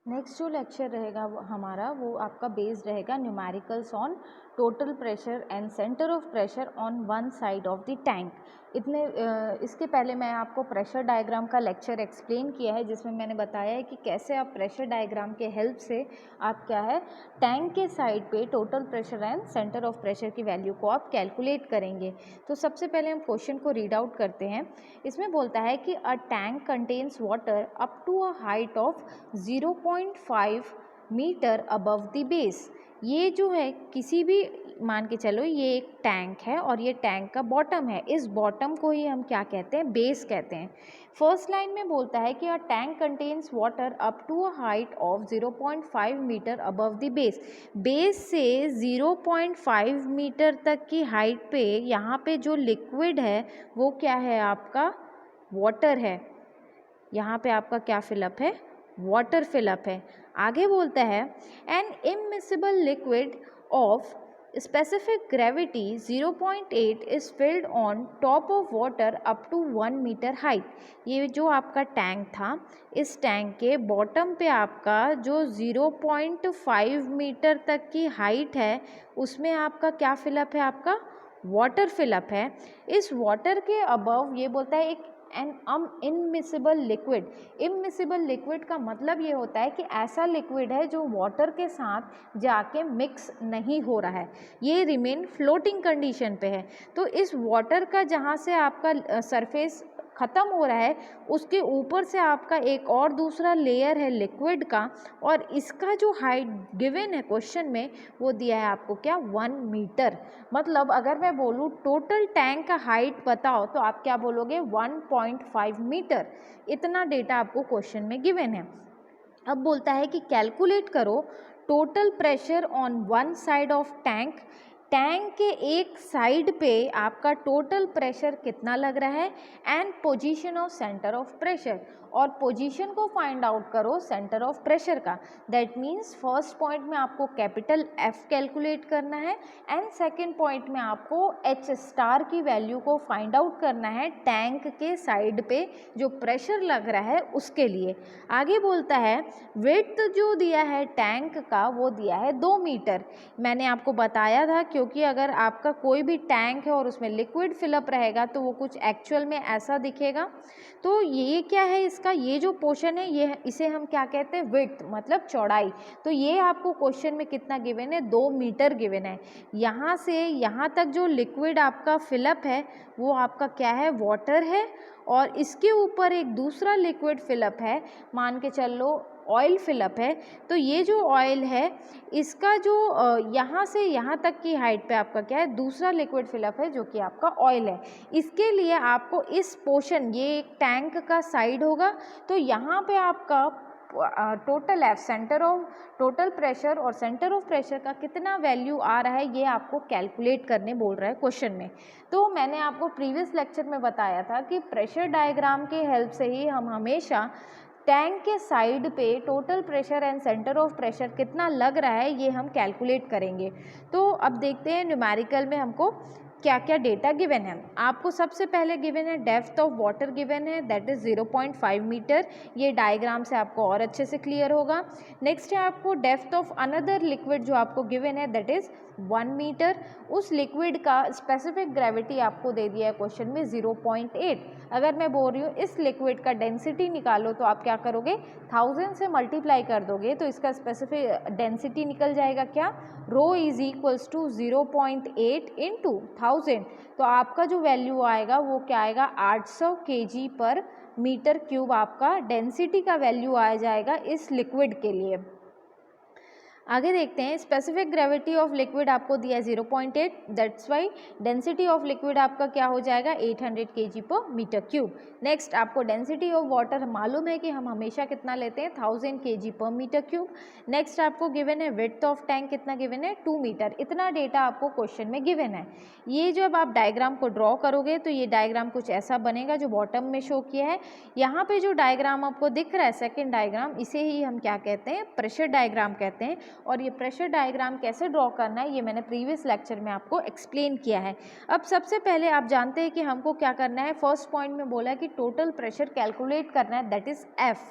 Next जो lecture रहेगा वो हमारा वो आपका बेस्ड रहेगा numericals on total pressure and centre of pressure on one side of the tank. इसके पहले मैं आपको प्रेशर डायग्राम का लेक्चर एक्सप्लेन किया है, जिसमें मैंने बताया है कि कैसे आप प्रेशर डायग्राम के हेल्प से आप क्या है टैंक के साइड पे total pressure and centre of pressure की वैल्यू को आप कैलकुलेट करेंगे। तो सबसे पहले हम क्वेश्चन को रीड आउट करते हैं। इसमें बोलता है कि a tank contains water up to a height of 0.5 metre above the base. ये जो है किसी भी, मान के चलो ये एक टैंक है और ये टैंक का बॉटम है, इस बॉटम को ही हम क्या कहते हैं, बेस कहते हैं। फर्स्ट लाइन में बोलता है कि a tank contains water up to a height of 0.5 metre above the base. Base से 0.5 मीटर तक की हाइट पे यहाँ पे जो लिक्विड है वो क्या है, आपका वाटर है। यहाँ पे आपका क्या फिलअप है, वाटर फिलअप है। आगे बोलता है an immiscible liquid of specific gravity 0.8 is filled on top of water up to 1 metre height. ये जो आपका टैंक था, इस टैंक के बॉटम पे आपका जो 0.5 मीटर तक की हाइट है उसमें आपका क्या फिलअप है, आपका वाटर फिलअप है। इस वाटर के अबव ये बोलता है एक an immiscible liquid. Immiscible liquid का मतलब ये होता है कि ऐसा लिक्विड है जो वाटर के साथ जाके मिक्स नहीं हो रहा है, ये रिमेन फ्लोटिंग कंडीशन पे है। तो इस वाटर का जहाँ से आपका सरफेस ख़त्म हो रहा है उसके ऊपर से आपका एक और दूसरा लेयर है लिक्विड का, और इसका जो हाइट गिवन है क्वेश्चन में वो दिया है आपको क्या, 1 मीटर। मतलब अगर मैं बोलूँ टोटल टैंक का हाइट बताओ तो आप क्या बोलोगे, 1.5 मीटर। इतना डेटा आपको क्वेश्चन में गिवन है। अब बोलता है कि कैलकुलेट करो total pressure on one side of tank. Tank के एक साइड पे आपका टोटल प्रेशर कितना लग रहा है, and position of centre of pressure, और पोजीशन को फाइंड आउट करो सेंटर ऑफ प्रेशर का। दैट मीन्स फर्स्ट पॉइंट में आपको कैपिटल एफ कैलकुलेट करना है एंड सेकेंड पॉइंट में आपको एच स्टार की वैल्यू को फाइंड आउट करना है टैंक के साइड पे जो प्रेशर लग रहा है उसके लिए। आगे बोलता है विड्थ जो दिया है टैंक का वो दिया है 2 मीटर। मैंने आपको बताया था, क्योंकि अगर आपका कोई भी टैंक है और उसमें लिक्विड फिलअप रहेगा तो वो कुछ एक्चुअल में ऐसा दिखेगा। तो ये क्या है, इसका ये जो पोर्शन है ये इसे हम क्या कहते हैं, विड्थ मतलब चौड़ाई। तो ये आपको क्वेश्चन में कितना गिवन है, 2 मीटर गिवन है। यहाँ से यहाँ तक जो लिक्विड आपका फिलअप है वो आपका क्या है, वाटर है, और इसके ऊपर एक दूसरा लिक्विड फिलअप है, मान के चल लो ऑयल फिलअप है। तो ये जो ऑयल है इसका जो यहाँ से यहाँ तक की हाइट पे आपका क्या है, दूसरा लिक्विड फिलअप है जो कि आपका ऑयल है। इसके लिए आपको इस पोर्शन, ये एक टैंक का साइड होगा, तो यहाँ पे आपका total F centre of total pressure और सेंटर ऑफ प्रेशर का कितना वैल्यू आ रहा है ये आपको कैलकुलेट करने बोल रहा है क्वेश्चन में। तो मैंने आपको प्रीवियस लेक्चर में बताया था कि प्रेशर डायग्राम के हेल्प से ही हम हमेशा टैंक के साइड पे total pressure and centre of pressure कितना लग रहा है ये हम कैलकुलेट करेंगे। तो अब देखते हैं न्यूमेरिकल में हमको क्या क्या डेटा गिवन है। आपको सबसे पहले गिवन है डेप्थ ऑफ वाटर गिवन है, दैट इज 0.5 मीटर। ये डायग्राम से आपको और अच्छे से क्लियर होगा। नेक्स्ट है आपको डेप्थ ऑफ अनदर लिक्विड जो आपको गिवन है, दैट इज 1 मीटर। उस लिक्विड का स्पेसिफिक ग्रेविटी आपको दे दिया है क्वेश्चन में 0.8। अगर मैं बोल रही हूँ इस लिक्विड का डेंसिटी निकालो तो आप क्या करोगे, 1000 से मल्टीप्लाई कर दोगे तो इसका स्पेसिफिक डेंसिटी निकल जाएगा क्या, रो इज इक्वल्स टू 0.8 इंटू 1000। तो आपका जो वैल्यू आएगा वो क्या आएगा, 800 kg पर मीटर क्यूब आपका डेंसिटी का वैल्यू आ जाएगा इस लिक्विड के लिए। आगे देखते हैं, स्पेसिफिक ग्रेविटी ऑफ लिक्विड आपको दिया है 0.8, that's why density of liquid आपका क्या हो जाएगा, 800 kg पर मीटर क्यूब। नेक्स्ट आपको डेंसिटी ऑफ वाटर मालूम है कि हम हमेशा कितना लेते हैं, 1000 kg पर मीटर क्यूब। नेक्स्ट आपको गिवन है विड्थ ऑफ टैंक कितना गिवन है, 2 मीटर। इतना डेटा आपको क्वेश्चन में गिवन है। ये जब आप डायग्राम को ड्रॉ करोगे तो ये डायग्राम कुछ ऐसा बनेगा जो बॉटम में शो किया है। यहाँ पे जो डायग्राम आपको दिख रहा है सेकेंड डायग्राम, इसे ही हम क्या कहते हैं, प्रेशर डायग्राम कहते हैं। और ये प्रेशर डायग्राम कैसे ड्रॉ करना है ये मैंने प्रीवियस लेक्चर में आपको एक्सप्लेन किया है। अब सबसे पहले आप जानते हैं कि हमको क्या करना है, फर्स्ट पॉइंट में बोला है कि टोटल प्रेशर कैलकुलेट करना है, दैट इज एफ।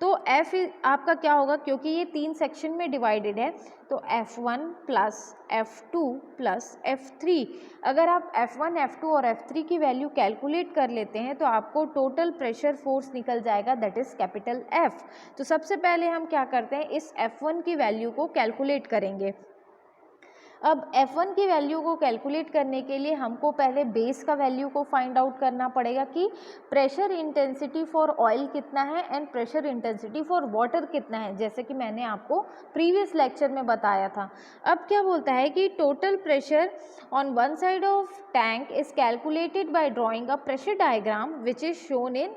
तो F आपका क्या होगा, क्योंकि ये 3 सेक्शन में डिवाइडेड है, तो F1 plus F2 plus F3। अगर आप F1, F2 और F3 की वैल्यू कैलकुलेट कर लेते हैं तो आपको टोटल प्रेशर फोर्स निकल जाएगा, दैट इज़ कैपिटल F। तो सबसे पहले हम क्या करते हैं, इस F1 की वैल्यू को कैलकुलेट करेंगे। अब F1 की वैल्यू को कैलकुलेट करने के लिए हमको पहले बेस का वैल्यू को फाइंड आउट करना पड़ेगा कि प्रेशर इंटेंसिटी फॉर ऑयल कितना है and pressure intensity for water कितना है, जैसे कि मैंने आपको प्रीवियस लेक्चर में बताया था। अब क्या बोलता है कि total pressure on one side of tank is calculated by drawing a pressure diagram which is shown in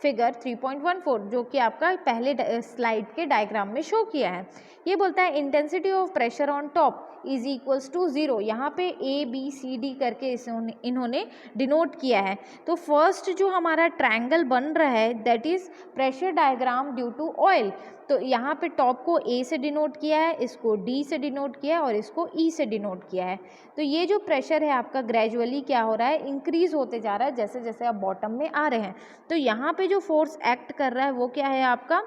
figure 3.14, जो कि आपका पहले स्लाइड के डायग्राम में शो किया है। ये बोलता है intensity of pressure on top is equals to 0। यहाँ पे ABCD करके इन्होंने डिनोट किया है। तो फर्स्ट जो हमारा ट्रायंगल बन रहा है that is pressure diagram due to oil. तो यहाँ पे टॉप को A से डिनोट किया है, इसको D से डिनोट किया है और इसको E से डिनोट किया है। तो ये जो प्रेशर है आपका ग्रेजुअली क्या हो रहा है, इंक्रीज होते जा रहा है जैसे जैसे आप बॉटम में आ रहे हैं। तो यहाँ पे जो फोर्स एक्ट कर रहा है वो क्या है, आपका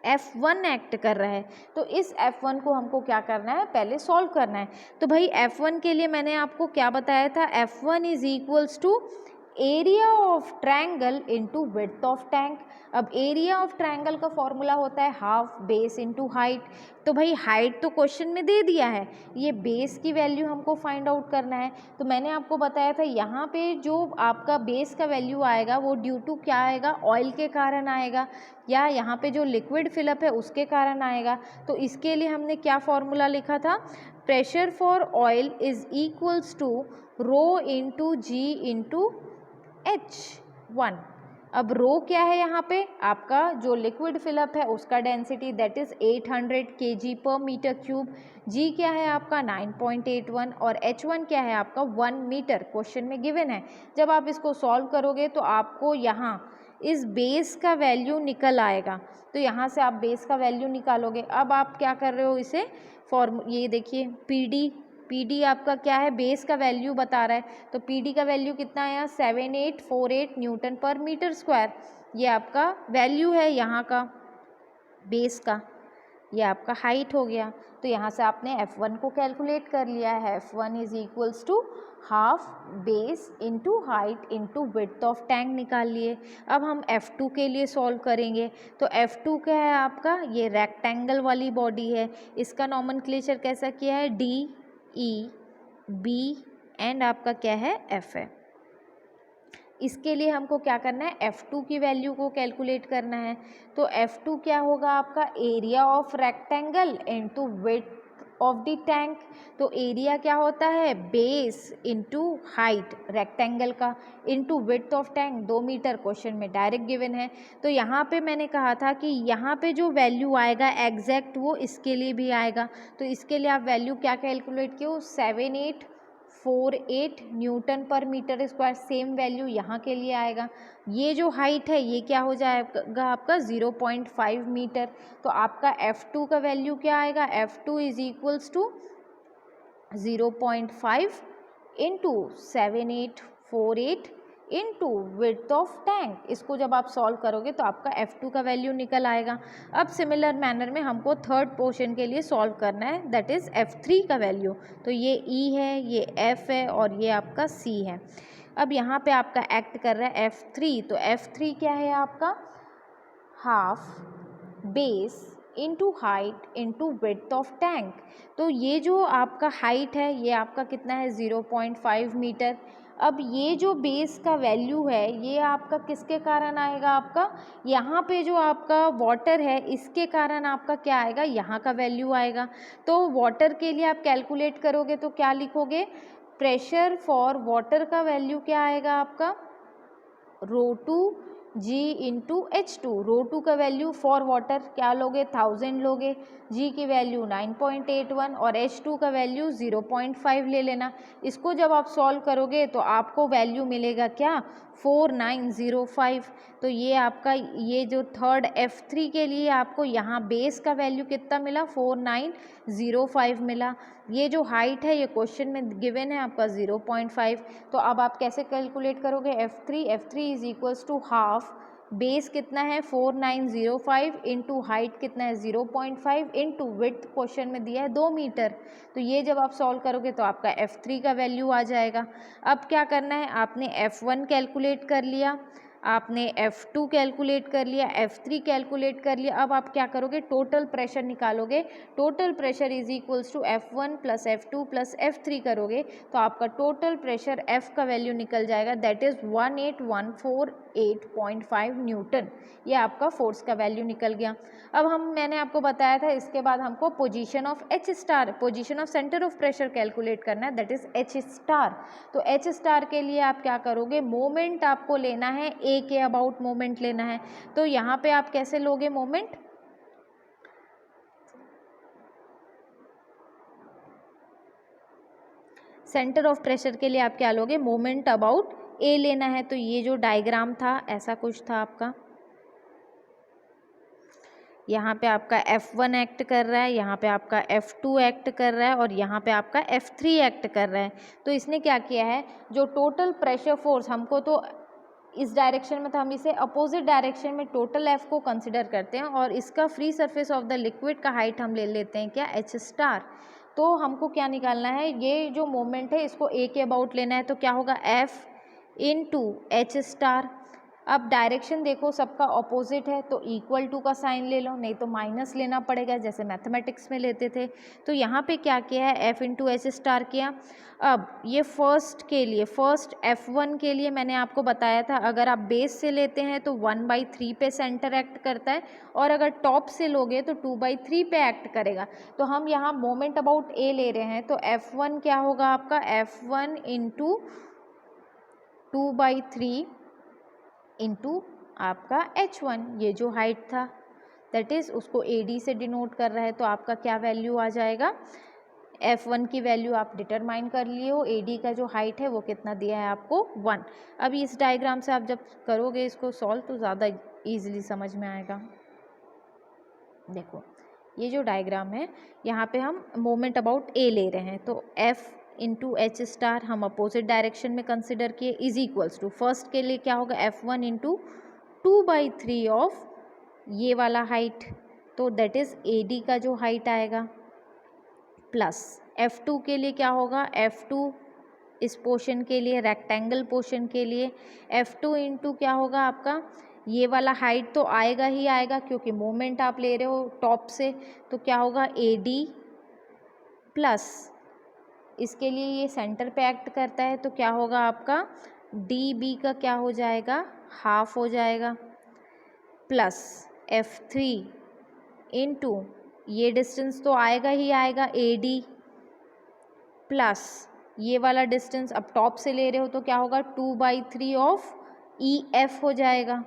F1 एक्ट कर रहा है। तो इस F1 को हमको क्या करना है, पहले सॉल्व करना है। तो भाई F1 के लिए मैंने आपको क्या बताया था, F1 is equals to area of triangle into width of tank. अब एरिया ऑफ ट्रायंगल का फॉर्मूला होता है हाफ बेस इनटू हाइट। तो भाई हाइट तो क्वेश्चन में दे दिया है, ये बेस की वैल्यू हमको फाइंड आउट करना है। तो मैंने आपको बताया था यहाँ पे जो आपका बेस का वैल्यू आएगा वो ड्यू टू क्या आएगा, ऑयल के कारण आएगा या यहाँ पे जो लिक्विड फिलअप है उसके कारण आएगा। तो इसके लिए हमने क्या फॉर्मूला लिखा था, pressure for oil is equals to rho into g into H1। अब रो क्या है, यहाँ पे आपका जो लिक्विड फिलअप है उसका डेंसिटी दैट इज 800 kg पर मीटर क्यूब, जी क्या है आपका 9.81 और H1 क्या है आपका 1 मीटर, क्वेश्चन में गिवन है। जब आप इसको सॉल्व करोगे तो आपको यहाँ इस बेस का वैल्यू निकल आएगा। तो यहाँ से आप बेस का वैल्यू निकालोगे। अब आप क्या कर रहे हो, इसे ये देखिए PD आपका क्या है, बेस का वैल्यू बता रहा है। तो PD का वैल्यू कितना आया, 7848 न्यूटन पर मीटर स्क्वायर। ये आपका वैल्यू है यहाँ का बेस का, ये आपका हाइट हो गया। तो यहाँ से आपने F1 को कैलकुलेट कर लिया है। F1 is equals to half base into height into width of tank निकाल लिए। अब हम F2 के लिए सॉल्व करेंगे। तो F2 क्या है आपका, ये रेक्टेंगल वाली बॉडी है, इसका नॉमेनक्लेचर कैसा किया है, DEB एंड आपका क्या है F है। इसके लिए हमको क्या करना है, F2 की वैल्यू को कैलकुलेट करना है। तो F2 क्या होगा आपका, area of rectangle into width of the tank. तो एरिया क्या होता है, बेस इनटू हाइट रेक्टेंगल का into width of tank 2 metre, question में डायरेक्ट गिवन है। तो यहाँ पे मैंने कहा था कि यहाँ पे जो वैल्यू आएगा एग्जैक्ट वो इसके लिए भी आएगा। तो इसके लिए आप वैल्यू क्या कैलकुलेट किए, 7848 न्यूटन पर मीटर स्क्वायर, सेम वैल्यू यहाँ के लिए आएगा। ये जो हाइट है ये क्या हो जाएगा आपका 0.5 मीटर। तो आपका F2 का वैल्यू क्या आएगा, F2 is equals to 0.5 into 7848 into width of tank. इसको जब आप सॉल्व करोगे तो आपका F2 का वैल्यू निकल आएगा। अब सिमिलर मैनर में हमको थर्ड पोर्शन के लिए सॉल्व करना है, दैट इज़ F3 का वैल्यू। तो ये E है, ये F है और ये आपका C है। अब यहाँ पे आपका एक्ट कर रहा है F3। तो F3 क्या है आपका, half base into height into width of tank. तो ये जो आपका हाइट है ये आपका कितना है, 0.5 मीटर। अब ये जो बेस का वैल्यू है ये आपका किसके कारण आएगा, आपका यहाँ पे जो आपका वाटर है इसके कारण आपका क्या आएगा, यहाँ का वैल्यू आएगा। तो वाटर के लिए आप कैलकुलेट करोगे तो क्या लिखोगे, प्रेशर फॉर वाटर का वैल्यू क्या आएगा आपका, ρ2 G इंटू H2। ρ2 का वैल्यू फॉर वाटर क्या लोगे, 1000 लोगे, G की वैल्यू 9.81 और H2 का वैल्यू 0.5 ले लेना। इसको जब आप सॉल्व करोगे तो आपको वैल्यू मिलेगा क्या, 4905। तो ये आपका ये जो थर्ड F3 के लिए आपको यहाँ बेस का वैल्यू कितना मिला, 4905 मिला। ये जो हाइट है ये क्वेश्चन में गिवन है आपका 0.5। तो अब आप कैसे कैलकुलेट करोगे F3 is equals to half base कितना है 4905 इंटू हाइट कितना है 0.5 इंटू विड्थ क्वेश्चन में दिया है 2 मीटर। तो ये जब आप सॉल्व करोगे तो आपका F3 का वैल्यू आ जाएगा। अब क्या करना है, आपने F1 कैलकुलेट कर लिया, आपने F2 कैलकुलेट कर लिया, F3 कैलकुलेट कर लिया। अब आप क्या करोगे, टोटल प्रेशर निकालोगे। Total pressure is equals to F1 plus F2 plus F3 करोगे तो आपका टोटल प्रेशर F का वैल्यू निकल जाएगा, दैट इज़ 18148.5 न्यूटन। ये आपका फोर्स का वैल्यू निकल गया। अब मैंने आपको बताया था इसके बाद हमको position of H star, position of centre of pressure calculate करना है, दैट इज़ H स्टार। तो H स्टार के लिए आप क्या करोगे, मोमेंट आपको लेना है A के अबाउट मोमेंट लेना है। तो यहाँ पे आप कैसे लोगे मोमेंट, सेंटर ऑफ प्रेशर के लिए आप क्या लोगे, मोमेंट अबाउट A लेना है। तो ये जो डायग्राम था ऐसा कुछ था आपका, यहाँ पे आपका F1 एक्ट कर रहा है, यहाँ पे आपका F2 एक्ट कर रहा है और यहाँ पे आपका F3 एक्ट कर रहा है। तो इसने क्या किया है, जो टोटल प्रेशर फोर्स हमको तो इस डायरेक्शन में, तो हम इसे अपोजिट डायरेक्शन में टोटल F को कंसिडर करते हैं और इसका free surface of the liquid का हाइट हम ले लेते हैं क्या, H स्टार। तो हमको क्या निकालना है, ये जो मोमेंट है इसको A के अबाउट लेना है, तो क्या होगा F इंटू H स्टार। अब डायरेक्शन देखो सबका ऑपोजिट है तो इक्वल टू का साइन ले लो, नहीं तो माइनस लेना पड़ेगा जैसे मैथमेटिक्स में लेते थे। तो यहाँ पे क्या किया है, F इंटू H स्टार किया। अब ये फर्स्ट के लिए, फर्स्ट F1 के लिए मैंने आपको बताया था, अगर आप बेस से लेते हैं तो 1/3 पे सेंटर एक्ट करता है और अगर टॉप से लोगे तो 2/3 पे एक्ट करेगा। तो हम यहाँ मोमेंट अबाउट A ले रहे हैं, तो F1 क्या होगा आपका, F1 इंटू 2/3 इंटू आपका H1, ये जो हाइट था दैट इज़ उसको AD से डिनोट कर रहा है। तो आपका क्या वैल्यू आ जाएगा, F1 की वैल्यू आप डिटरमाइन कर लिए हो, AD का जो हाइट है वो कितना दिया है आपको 1। अब इस डायग्राम से आप जब करोगे इसको सॉल्व तो ज़्यादा ईजिली समझ में आएगा। देखो ये जो डायग्राम है यहाँ पे हम मोमेंट अबाउट A ले रहे हैं, तो F इंटू H स्टार हम अपोजिट डायरेक्शन में कंसिडर किए इज इक्वल्स टू, फर्स्ट के लिए क्या होगा F1 इंटू 2/3 ऑफ ये वाला हाइट, तो दैट इज़ AD का जो हाइट आएगा, प्लस F2 के लिए क्या होगा, F2 इस पोर्शन के लिए, रेक्टेंगल पोर्शन के लिए F2 इंटू क्या होगा आपका, ये वाला हाइट तो आएगा ही आएगा क्योंकि मोमेंट आप ले रहे हो टॉप से, तो क्या होगा AD प्लस इसके लिए ये सेंटर पे एक्ट करता है तो क्या होगा आपका DB का क्या हो जाएगा, हाफ हो जाएगा, प्लस F3 इंटू ये डिस्टेंस तो आएगा ही आएगा AD प्लस ये वाला डिस्टेंस अब टॉप से ले रहे हो तो क्या होगा 2/3 ऑफ EF हो जाएगा।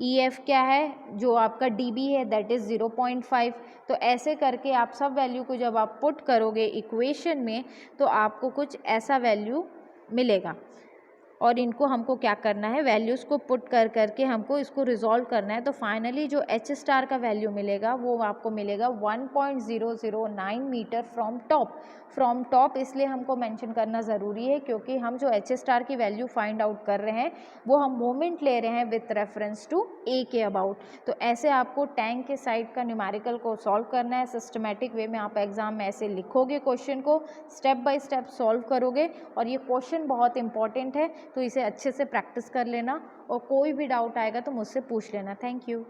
EF क्या है, जो आपका DB है दैट इज़ 0.5। तो ऐसे करके आप सब वैल्यू को जब आप पुट करोगे इक्वेशन में तो आपको कुछ ऐसा वैल्यू मिलेगा और इनको हमको क्या करना है, वैल्यूज़ को पुट कर करके हमको इसको रिजॉल्व करना है। तो फाइनली जो H स्टार का वैल्यू मिलेगा वो आपको मिलेगा 1.009 मीटर फ्रॉम टॉप। इसलिए हमको मेंशन करना ज़रूरी है क्योंकि हम जो H स्टार की वैल्यू फाइंड आउट कर रहे हैं वो हम मोमेंट ले रहे हैं विथ रेफरेंस टू A के अबाउट। तो ऐसे आपको टैंक के साइड का न्यूमेरिकल को सॉल्व करना है सिस्टमेटिक वे में। आप एग्जाम में ऐसे लिखोगे क्वेश्चन को, स्टेप बाय स्टेप सॉल्व करोगे और ये क्वेश्चन बहुत इंपॉर्टेंट है तो इसे अच्छे से प्रैक्टिस कर लेना और कोई भी डाउट आएगा तो मुझसे पूछ लेना। Thank you.